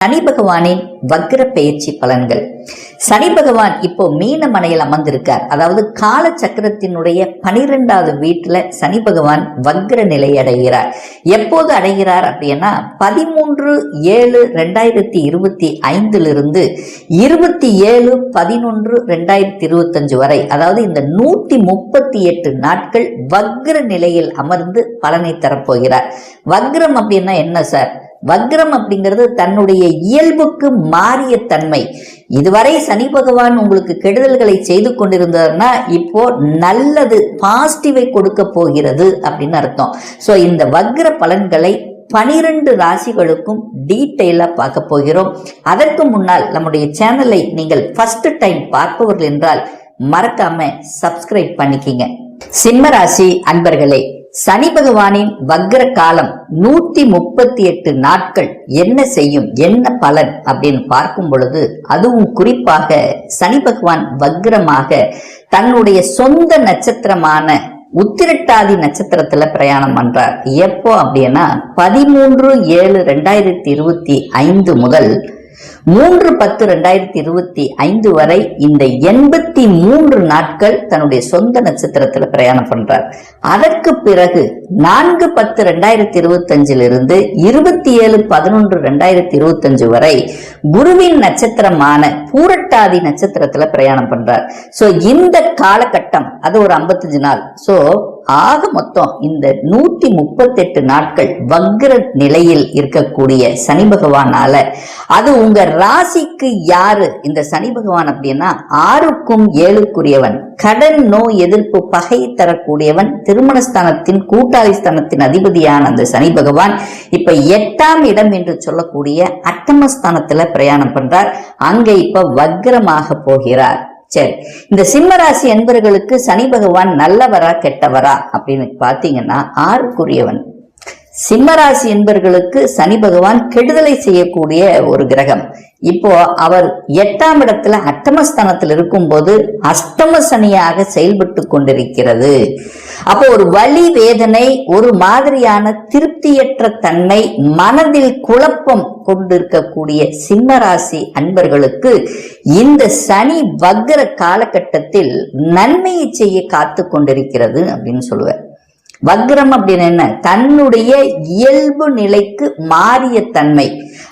சனி பகவானின் வக்ர பெயர்ச்சி பலன்கள். சனி பகவான் இப்போ மீன மனையில் அமர்ந்திருக்கார். அதாவது கால சக்கரத்தினுடைய 12வது வீட்டுல சனி பகவான் வக்ர நிலை அடைகிறார். எப்போது அடைகிறார் அப்படின்னா 13/7/2025 27/11/2025 வரை, அதாவது இந்த 138 நாட்கள் வக்ர நிலையில் அமர்ந்து பலனை தரப்போகிறார். வக்ரம் அப்படின்னா என்ன சார்? வக்ரம் அப்படிங்கிறது தன்னுடைய இயல்புக்கு மாறிய தன்மை. இதுவரை சனி பகவான் உங்களுக்கு கெடுதல்களை செய்து கொண்டிருந்தார்னா இப்போ நல்லது பாசிட்டிவை கொடுக்க போகிறது அப்படின்னு அர்த்தம். சோ இந்த வக்ர பலன்களை 12 ராசிகளுக்கும் டீட்டெயிலா பார்க்க போகிறோம். அதற்கு முன்னால் நம்முடைய சேனலை நீங்கள் ஃபர்ஸ்ட் டைம் பார்ப்பவர்கள் என்றால் மறக்காம சப்ஸ்கிரைப் பண்ணிக்கிங்க. சிம்ம ராசி அன்பர்களே, சனி பகவானின் வக்ர காலம் 138 நாட்கள் என்ன செய்யும், என்ன பலன் அப்படின்னு பார்க்கும் பொழுது, அதுவும் குறிப்பாக சனி பகவான் வக்ரமாக தன்னுடைய சொந்த நட்சத்திரமான உத்திரட்டாதி நட்சத்திரத்துல பிரயாணம் பண்றார். எப்போ அப்படின்னா 13/7/2025 முதல் 3/10/2025 வரை இந்த 83 நாட்கள் தன்னுடைய சொந்த நட்சத்திரத்துல பிரயாணம் பண்றார். அதற்கு பிறகு 4/10/2025 இருந்து 27/11/2025 வரை குருவின் நட்சத்திரமான பூரட்டாதி நட்சத்திரத்துல பிரயாணம் பண்றார். சோ இந்த காலகட்டம் அது ஒரு 55 நாள். சோ ஆக மொத்தம் இந்த 138 நாட்கள் வக்ர நிலையில் இருக்கக்கூடிய சனி பகவானால, அது உங்க ராசிக்கு யாரு இந்த சனி பகவான் அப்படின்னா 6க்கும் 7க்குரியவன், கடன் நோய் எதிர்ப்பு பகை தரக்கூடியவன், திருமணஸ்தானத்தின் கூட்டாளி ஸ்தானத்தின் அதிபதியான அந்த சனி பகவான் இப்ப 8ஆம் இடம் என்று சொல்லக்கூடிய அட்டமஸ்தானத்துல பிரயாணம் பண்றார். அங்க இப்ப வக்ரமாக போகிறார். சரி, இந்த சிம்மராசி என்பவர்களுக்கு சனி பகவான் நல்லவரா கெட்டவரா அப்படின்னு பாத்தீங்கன்னா 6க்குரியவன். சிம்மராசி என்பவர்களுக்கு சனி பகவான் கெடுதலை செய்யக்கூடிய ஒரு கிரகம். இப்போ அவர் 8ஆம் இடத்துல அட்டமஸ்தானத்தில் இருக்கும் போது அஷ்டம சனியாக செயல்பட்டு கொண்டிருக்கிறது. அப்போ ஒரு வலி வேதனை, ஒரு மாதிரியான திருப்தியற்ற தன்மை, மனதில் குழப்பம் கொண்டிருக்கக்கூடிய சிம்மராசி அன்பர்களுக்கு இந்த சனி வக்ர காலகட்டத்தில் நன்மையை செய்ய காத்து கொண்டிருக்கிறது அப்படின்னு சொல்லுவார். வக்ரம் அப்படின்னு என்ன? தன்னுடைய இயல்பு நிலைக்கு மாறிய தன்மை.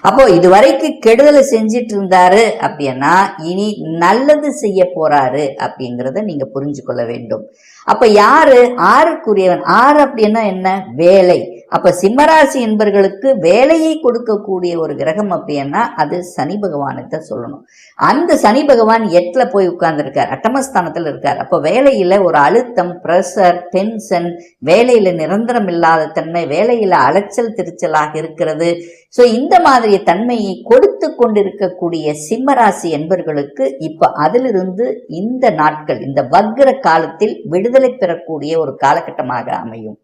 அப்போ இதுவரைக்கும் கெடுதலை செஞ்சிட்டு இருந்தாரு அப்படின்னா இனி நல்லது செய்ய போறாரு அப்படிங்கிறத நீங்க புரிஞ்சு கொள்ள வேண்டும். அப்ப யாரு 6க்குரியவன்? 6 அப்படின்னா என்ன? வேலை. அப்ப சிம்மராசி என்பவர்களுக்கு வேலையை கொடுக்கக்கூடிய ஒரு கிரகம் அப்படின்னா அது சனி பகவானுக்கு சொல்லணும். அந்த சனி பகவான் 8ல போய் உட்கார்ந்து இருக்கார், அட்டமஸ்தானத்துல இருக்கார். அப்ப வேலையில ஒரு அழுத்தம், பிரஷர், டென்ஷன், வேலையில நிரந்தரம் இல்லாத தன்மை, வேலையில அலைச்சல் திருச்சலாக இருக்கிறது. சோ இந்த மாதிரி தன்மையை கொடுத்து கொண்டிருக்கக்கூடிய சிம்மராசி என்பவர்களுக்கு இப்ப அதிலிருந்து இந்த நாட்கள், இந்த வக்ர காலத்தில் விடுதலை பெறக்கூடிய ஒரு காலகட்டமாக அமையும்.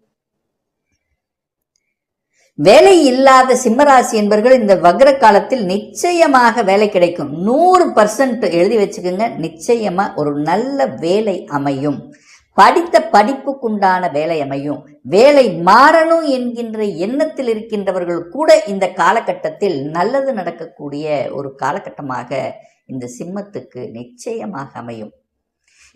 வேலை இல்லாத சிம்மராசி என்பவர்கள் இந்த வக்ர காலத்தில் நிச்சயமாக வேலை கிடைக்கும். 100% எழுதி வச்சுக்கோங்க. நிச்சயமா ஒரு நல்ல வேலை அமையும். படித்த படிப்புக்குண்டான வேலை அமையும். வேலை மாறணும் என்கின்ற எண்ணத்தில் இருக்கின்றவர்கள் கூட இந்த காலகட்டத்தில் நல்லது நடக்கக்கூடிய ஒரு காலகட்டமாக இந்த சிம்மத்துக்கு நிச்சயமாக அமையும்.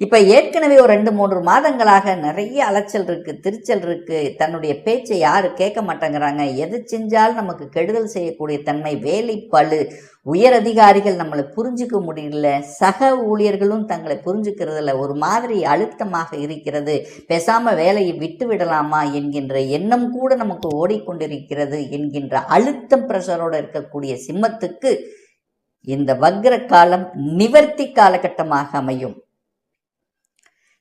இப்ப ஏற்கனவே ஒரு 2-3 மாதங்களாக நிறைய அலைச்சல் இருக்கு, திருச்சல் இருக்கு. தன்னுடைய பேச்சை யாரு கேட்க மாட்டேங்கிறாங்க, எது செஞ்சாலும் நமக்கு கெடுதல் செய்யக்கூடிய தன்மை, வேலை பளு, உயர் அதிகாரிகள் நம்மளை புரிஞ்சுக்க முடியல, சக ஊழியர்களும் தங்களை புரிஞ்சுக்கிறதுல ஒரு மாதிரி அழுத்தமாக இருக்கிறது, பேசாம வேலையை விட்டு விடலாமா என்கின்ற எண்ணம் கூட நமக்கு ஓடிக்கொண்டிருக்கிறது என்கின்ற அழுத்தம் பிரஷரோட இருக்கக்கூடிய சிம்மத்துக்கு இந்த வக்ர காலம் நிவர்த்தி காலகட்டமாக அமையும்.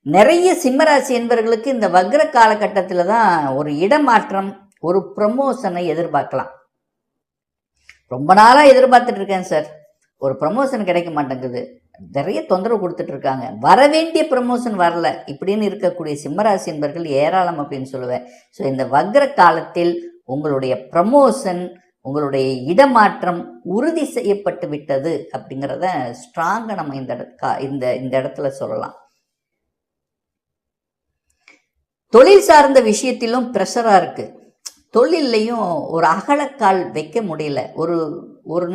நிறைய சிம்மராசி என்பவர்களுக்கு இந்த வக்ர காலகட்டத்துல தான் ஒரு இடமாற்றம், ஒரு ப்ரமோஷனை எதிர்பார்க்கலாம். ரொம்ப நாளா எதிர்பார்த்துட்டு இருக்கேன் சார், ஒரு ப்ரமோஷன் கிடைக்க மாட்டேங்குது, நிறைய தொந்தரவு கொடுத்துட்டு இருக்காங்க, வரவேண்டிய ப்ரமோஷன் வரல, இப்படின்னு இருக்கக்கூடிய சிம்மராசி என்பவர்கள் ஏராளம் அப்படின்னு சொல்லுவேன். ஸோ இந்த வக்ர காலத்தில் உங்களுடைய ப்ரமோஷன், உங்களுடைய இடமாற்றம் உறுதி செய்யப்பட்டு விட்டது அப்படிங்கிறத ஸ்ட்ராங்கா நம்ம இந்த இடத்துல சொல்லலாம். தொழில் சார்ந்த விஷயத்திலும் பிரஷரா இருக்கு. தொழிலையும் ஒரு அகலக்கால் வைக்க முடியல. ஒரு ஒரு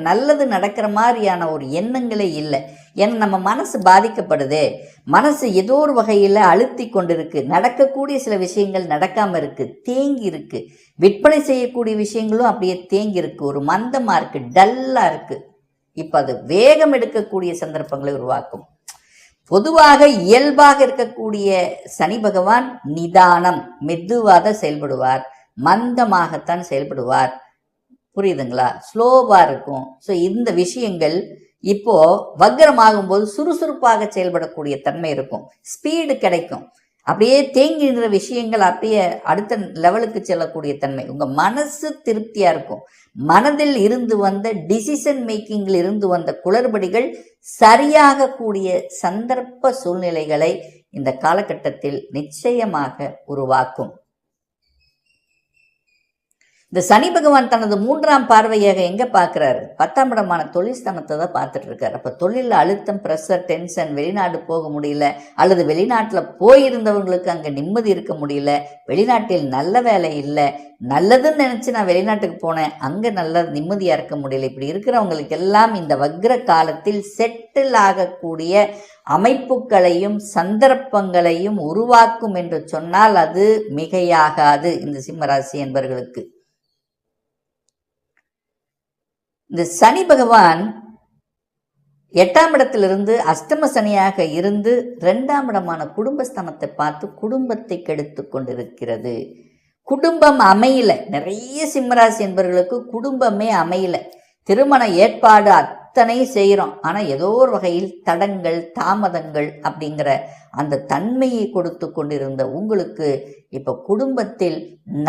நல்லது நடக்கிற மாதிரியான ஒரு எண்ணங்களே இல்லை. ஏன்னா நம்ம மனசு பாதிக்கப்படுதே, மனசு ஏதோ ஒரு வகையில் அழுத்தி கொண்டிருக்கு. நடக்கக்கூடிய சில விஷயங்கள் நடக்காமல் இருக்குது, தேங்கி இருக்கு. விற்பனை செய்யக்கூடிய விஷயங்களும் அப்படியே தேங்கி இருக்கு, ஒரு மந்தமாக இருக்கு, டல்லாக இருக்கு. இப்போ அது வேகம் எடுக்கக்கூடிய சந்தர்ப்பங்களை உருவாக்கும். பொதுவாக இயல்பாக இருக்கக்கூடிய சனி பகவான் நிதானம், மெதுவாக செயல்படுவார், மந்தமாகத்தான் செயல்படுவார். புரியுதுங்களா? ஸ்லோவா இருக்கும். ஸோ இந்த விஷயங்கள் இப்போ வக்ரமாகும் போது சுறுசுறுப்பாக செயல்படக்கூடிய தன்மை இருக்கும், ஸ்பீடு கிடைக்கும். அப்படியே தேங்கின்ற விஷயங்கள் அப்படியே அடுத்த லெவலுக்கு செல்லக்கூடிய தன்மை. உங்க மனசு திருப்தியா இருக்கும். மனதில் இருந்து வந்த டிசிஷன் மேக்கிங்கில் இருந்து வந்த குளறுபடிகள் சரியாக கூடிய சந்தர்ப்ப சூழ்நிலைகளை இந்த காலகட்டத்தில் நிச்சயமாக உருவாக்கும். இந்த சனி பகவான் தனது 3ஆம் பார்வையாக எங்க பார்க்கிறாரு? 10ஆம் இடமான தொழில் ஸ்தானத்தை தான் பார்த்துட்டு இருக்காரு. அப்ப தொழில அழுத்தம், ப்ரெஷர், டென்ஷன், வெளிநாடு போக முடியல, அல்லது வெளிநாட்டுல போயிருந்தவங்களுக்கு அங்க நிம்மதி இருக்க முடியல, வெளிநாட்டில் நல்ல வேலை இல்லை, நல்லதுன்னு நினைச்சு நான் வெளிநாட்டுக்கு போனேன், அங்க நல்ல நிம்மதியா இருக்க முடியல. இப்படி இருக்கிறவங்களுக்கு எல்லாம் இந்த வக்ர காலத்தில் செட்டில் ஆகக்கூடிய அமைப்புகளையும் சந்தர்ப்பங்களையும் உருவாக்கும் என்று சொன்னால் அது மிகையாகாது. இந்த சிம்மராசி என்பவர்களுக்கு இந்த சனி பகவான் 8ஆம் இடத்திலிருந்து அஷ்டம சனியாக இருந்து 2ஆம் இடமான குடும்பஸ்தானத்தை பார்த்து குடும்பத்தை கெடுத்து கொண்டிருக்கிறது. குடும்பம் அமையல. நிறைய சிம்மராசி என்பவர்களுக்கு குடும்பமே அமையல. திருமண ஏற்பாடு அத்தனை செய்கிறோம், ஆனால் ஏதோ ஒரு வகையில் தடங்கள், தாமதங்கள் அப்படிங்கிற அந்த தன்மையை கொடுத்து கொண்டிருந்த உங்களுக்கு இப்போ குடும்பத்தில்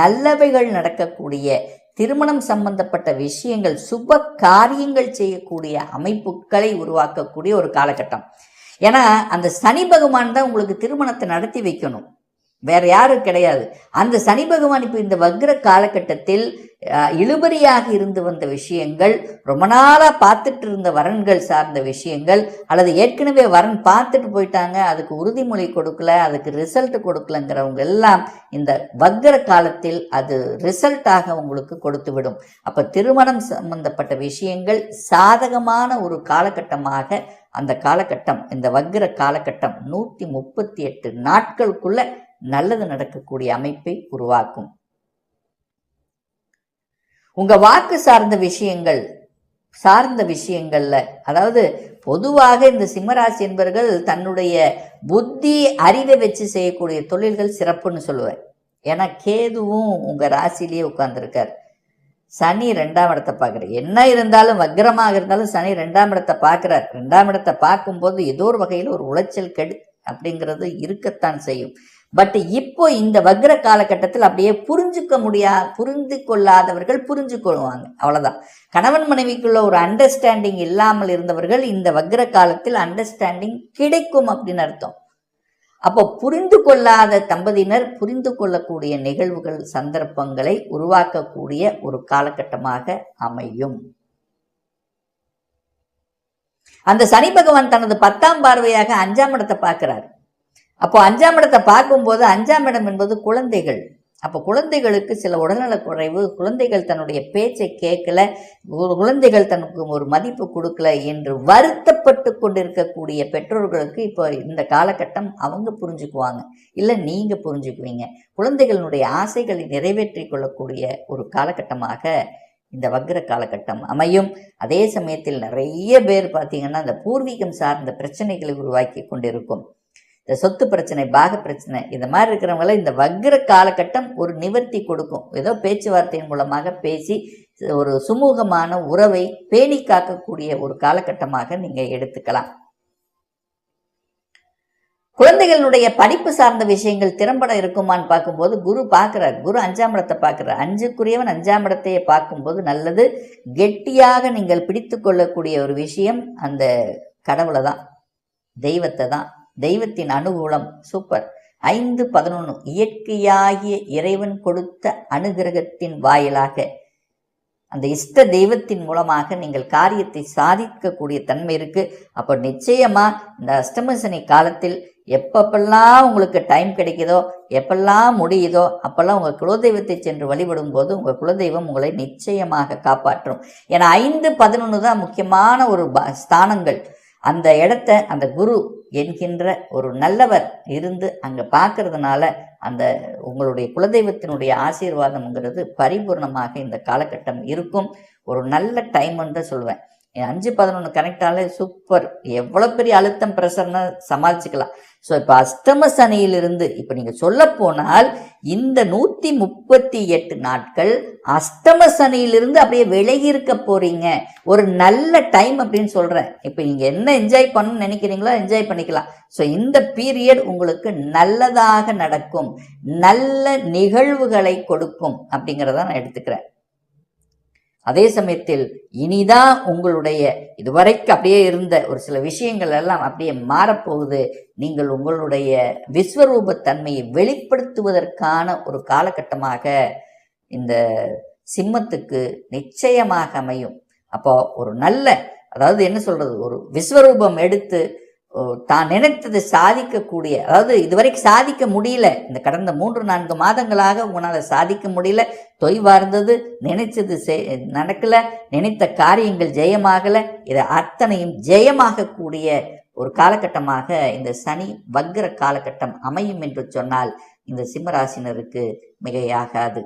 நல்லவைகள் நடக்கக்கூடிய, திருமணம் சம்பந்தப்பட்ட விஷயங்கள், சுப காரியங்கள் செய்யக்கூடிய அமைப்புகளை உருவாக்கக்கூடிய ஒரு காலகட்டம். ஏன்னா அந்த சனி பகவான் தான் உங்களுக்கு திருமணத்தை நடத்தி வைக்கணும், வேற யாரும் கிடையாது. அந்த சனி பகவான் இப்போ இந்த வக்ர காலகட்டத்தில் இழுபறியாக இருந்து வந்த விஷயங்கள், ரொம்ப நாளாக பார்த்துட்டு இருந்த வரன்கள் சார்ந்த விஷயங்கள், அல்லது ஏற்கனவே வரன் பார்த்துட்டு போயிட்டாங்க, அதுக்கு உறுதிமொழி கொடுக்கல, அதுக்கு ரிசல்ட் கொடுக்கலங்கிறவங்க எல்லாம் இந்த வக்ர காலத்தில் அது ரிசல்ட்டாக உங்களுக்கு கொடுத்து விடும். அப்போ திருமணம் சம்பந்தப்பட்ட விஷயங்கள் சாதகமான ஒரு காலகட்டமாக அந்த காலகட்டம், இந்த வக்ர காலகட்டம் 138 நாட்களுக்குள்ள நல்லது நடக்கக்கூடிய அமைப்பை உருவாக்கும். உங்க வாக்கு சார்ந்த விஷயங்கள்ல, அதாவது பொதுவாக இந்த சிம்மராசி என்பவர்கள் தன்னுடைய புத்தி அறிவை வச்சு செய்யக்கூடிய தொழில்கள் சிறப்புன்னு சொல்லுவேன். ஏன்னா கேதுவும் உங்க ராசிலேயே உட்கார்ந்துருக்கார். சனி 2ஆம் இடத்தை பார்க்குறார். என்ன இருந்தாலும் வக்ரமாக இருந்தாலும் சனி 2ஆம் இடத்தை பார்க்குறார். 2ஆம் இடத்தை பார்க்கும்போது ஏதோ ஒரு வகையில் ஒரு உளைச்சல் கெடு அப்படிங்கிறது இருக்கத்தான் செய்யும். பட் இப்போ இந்த வக்ர காலகட்டத்தில் அப்படியே புரிந்து கொள்ளாதவர்கள் புரிஞ்சு கொள்வாங்க, அவ்வளவுதான். கணவன் மனைவிக்குள்ள ஒரு அண்டர்ஸ்டாண்டிங் இல்லாமல் இருந்தவர்கள் இந்த வக்ர காலத்தில் அண்டர்ஸ்டாண்டிங் கிடைக்கும் அப்படின்னு அர்த்தம். அப்போ புரிந்து கொள்ளாத தம்பதியினர் புரிந்து கொள்ளக்கூடிய நிகழ்வுகள், சந்தர்ப்பங்களை உருவாக்கக்கூடிய ஒரு காலகட்டமாக அமையும். அந்த சனி பகவான் தனது 10ஆம் பார்வையாக 5ஆம் இடத்தை பார்க்கிறார். அப்போ 5ஆம் இடத்தை பார்க்கும்போது 5ஆம் இடம் என்பது குழந்தைகள். அப்போ குழந்தைகளுக்கு சில உடல்நலக் குறைவு, குழந்தைகள் தன்னுடைய பேச்சை கேட்கல, குழந்தைகள் தனக்கு ஒரு மதிப்பு கொடுக்கல என்று வருத்தப்பட்டு கொண்டிருக்கக்கூடிய பெற்றோர்களுக்கு இப்போ இந்த காலகட்டம் அவங்க புரிஞ்சுக்குவாங்க, இல்லை நீங்க புரிஞ்சுக்குவீங்க. குழந்தைகளுடைய ஆசைகளை நிறைவேற்றி கொள்ளக்கூடிய ஒரு காலகட்டமாக இந்த வக்ர காலகட்டம் அமையும். அதே சமயத்தில் நிறைய பேர் பார்த்தீங்கன்னா இந்த பூர்வீகம் சார்ந்த பிரச்சனைகளை உருவாக்கி கொண்டிருக்கும். இந்த சொத்து பிரச்சனை, பாக பிரச்சனை, இந்த மாதிரி இருக்கிறவங்கள இந்த வக்ர காலகட்டம் ஒரு நிவர்த்தி கொடுக்கும். ஏதோ பேச்சுவார்த்தையின் மூலமாக பேசி ஒரு சுமூகமான உறவை பேணி காக்கக்கூடிய ஒரு காலகட்டமாக நீங்க எடுத்துக்கலாம். குழந்தைகளுடைய படிப்பு சார்ந்த விஷயங்கள் திறம்பட இருக்குமான்னு பார்க்கும்போது குரு பார்க்கிறார். குரு 5ஆம் இடத்தை பார்க்கிறார். 5க்குரியவன் 5ஆம் இடத்தையே பார்க்கும்போது நல்லது. கெட்டியாக நீங்கள் பிடித்து கொள்ளக்கூடிய ஒரு விஷயம் அந்த கடவுளை தான், தெய்வத்தை தான். தெய்வத்தின் அனுகூலம் சூப்பர். 5-11 இயற்கையாகிய இறைவன் கொடுத்த அனுகிரகத்தின் வாயிலாக அந்த இஷ்ட தெய்வத்தின் மூலமாக நீங்கள் காரியத்தை சாதிக்கக்கூடிய தன்மை இருக்கு. அப்போ நிச்சயமா இந்த அஷ்டம சனி காலத்தில் எப்பப்பெல்லாம் உங்களுக்கு டைம் கிடைக்குதோ, எப்பெல்லாம் முடியுதோ, அப்பெல்லாம் உங்கள் குலதெய்வத்தை சென்று வழிபடும் போது உங்கள் குலதெய்வம் உங்களை நிச்சயமாக காப்பாற்றும். ஏன்னா 5, 11 தான் முக்கியமான ஒரு ஸ்தானங்கள். அந்த இடத்த அந்த குரு என்கின்ற ஒரு நல்லவர் இருந்து அங்கே பார்க்கறதுனால அந்த உங்களுடைய குலதெய்வத்தினுடைய ஆசீர்வாதம்ங்கிறது பரிபூர்ணமாக இந்த காலகட்டம் இருக்கும். ஒரு நல்ல டைம் என்று சொல்வேன். 5, 11 கனெக்டாலே சூப்பர். எவ்வளோ பெரிய அழுத்தம் ப்ரெஷர்னு சமாளிச்சுக்கலாம். ஸோ இப்போ அஷ்டம சனியிலிருந்து இப்போ நீங்கள் சொல்ல போனால் இந்த 138 நாட்கள் அஷ்டம சனியிலிருந்து அப்படியே விலகி இருக்க போறீங்க. ஒரு நல்ல டைம் அப்படின்னு சொல்றேன். இப்போ நீங்க என்ன என்ஜாய் பண்ணணும்னு நினைக்கிறீங்களோ என்ஜாய் பண்ணிக்கலாம். ஸோ இந்த பீரியட் உங்களுக்கு நல்லதாக நடக்கும், நல்ல நிகழ்வுகளை கொடுக்கும் அப்படிங்கிறத நான் எடுத்துக்கிறேன். அதே சமயத்தில் இனிதான் உங்களுடைய இதுவரைக்கும் அப்படியே இருந்த ஒரு சில விஷயங்கள் எல்லாம் அப்படியே மாறப்போகுது. நீங்கள் உங்களுடைய விஸ்வரூப தன்மையை வெளிப்படுத்துவதற்கான ஒரு காலகட்டமாக இந்த சிம்மத்துக்கு நிச்சயமாக அமையும். அப்போ ஒரு நல்ல, அதாவது என்ன சொல்றது, ஒரு விஸ்வரூபம் எடுத்து தான் நினைத்ததை சாதிக்கக்கூடிய, அதாவது இதுவரைக்கும் சாதிக்க முடியல, இந்த கடந்த 3-4 மாதங்களாக உங்களால் சாதிக்க முடியல, தொய்வா இருந்தது, நினைச்சது நடக்கல, நினைத்த காரியங்கள் ஜெயமாகல, இதை அத்தனையும் ஜெயமாகக்கூடிய ஒரு காலகட்டமாக இந்த சனி வக்ர காலகட்டம் அமையும் என்று சொன்னால் இந்த சிம்மராசினருக்கு மிகையாகாது.